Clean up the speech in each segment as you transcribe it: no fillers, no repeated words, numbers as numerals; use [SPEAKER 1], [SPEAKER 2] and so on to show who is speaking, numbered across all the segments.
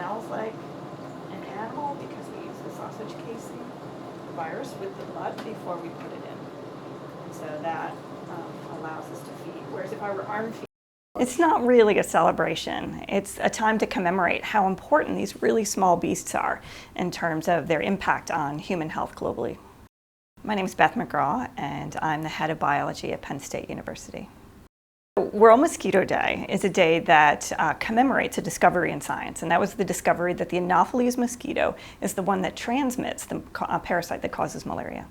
[SPEAKER 1] smells like an animal because we use the sausage casing virus with the blood before we put it in. And so that allows us to feed. Whereas if I were arm feeding, it's not really a celebration. It's a time to commemorate how important these really small beasts are in terms of their impact on human health globally. My name is Beth McGraw, and I'm the head of biology at Penn State University. World Mosquito Day is a day that commemorates a discovery in science, and that was the discovery that the Anopheles mosquito is the one that transmits the parasite that causes malaria.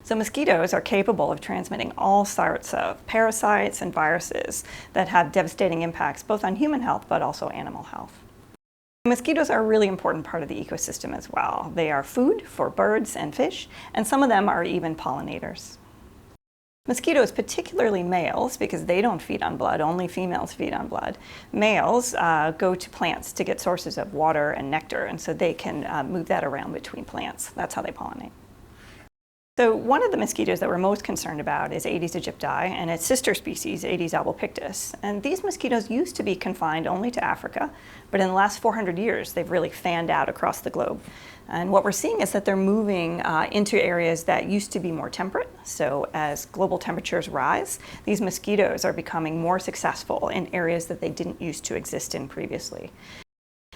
[SPEAKER 1] So mosquitoes are capable of transmitting all sorts of parasites and viruses that have devastating impacts both on human health but also animal health. Mosquitoes are a really important part of the ecosystem as well. They are food for birds and fish, and some of them are even pollinators. Mosquitoes, particularly males, because they don't feed on blood, only females feed on blood. Males go to plants to get sources of water and nectar, and so they can move that around between plants. That's how they pollinate. So one of the mosquitoes that we're most concerned about is Aedes aegypti and its sister species, Aedes albopictus. And these mosquitoes used to be confined only to Africa, but in the last 400 years, they've really fanned out across the globe. And what we're seeing is that they're moving into areas that used to be more temperate. So as global temperatures rise, these mosquitoes are becoming more successful in areas that they didn't used to exist in previously.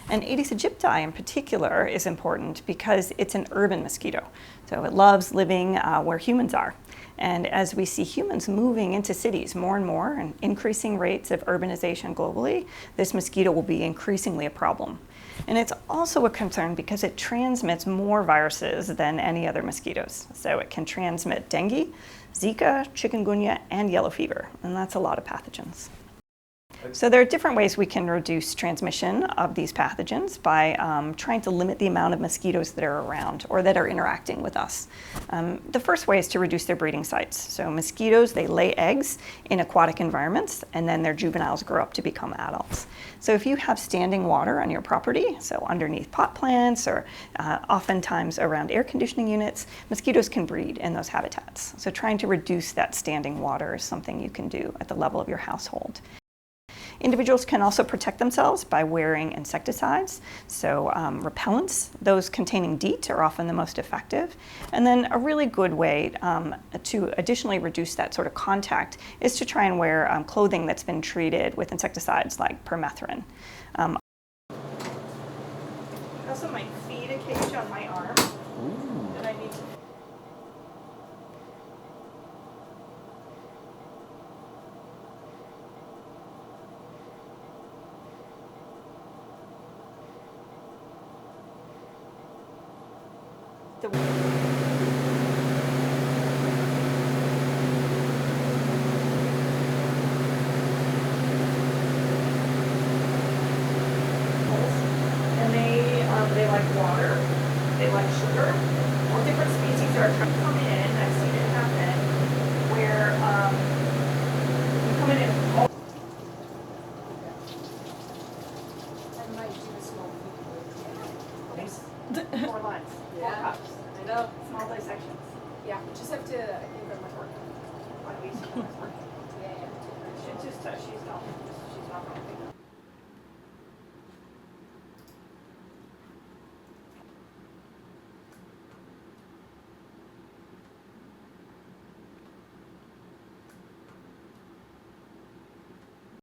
[SPEAKER 1] And Aedes aegypti in particular is important because it's an urban mosquito. So it loves living where humans are. And as we see humans moving into cities more and more and increasing rates of urbanization globally, this mosquito will be increasingly a problem. And it's also a concern because it transmits more viruses than any other mosquitoes. So it can transmit dengue, Zika, chikungunya, and yellow fever. And that's a lot of pathogens. So there are different ways we can reduce transmission of these pathogens by trying to limit the amount of mosquitoes that are around or that are interacting with us. The first way is to reduce their breeding sites. So mosquitoes, they lay eggs in aquatic environments, and then their juveniles grow up to become adults. So if you have standing water on your property, so underneath pot plants or oftentimes around air conditioning units, mosquitoes can breed in those habitats. So trying to reduce that standing water is something you can do at the level of your household. Individuals can also protect themselves by wearing insecticides, so repellents, those containing DEET are often the most effective. And then a really good way to additionally reduce that sort of contact is to try and wear clothing that's been treated with insecticides like permethrin. I also might feed a cage on my arm that I need to. And they like water, they like sugar. All different species are trying to come in. I've seen it happen where you come in and all.
[SPEAKER 2] I might do a small
[SPEAKER 1] Okay. 4 lines, 4 cups.
[SPEAKER 2] I know.
[SPEAKER 1] Small dissections.
[SPEAKER 2] Yeah, just have to, I think that might work.
[SPEAKER 1] One week.
[SPEAKER 2] Yeah, yeah.
[SPEAKER 1] She's not going to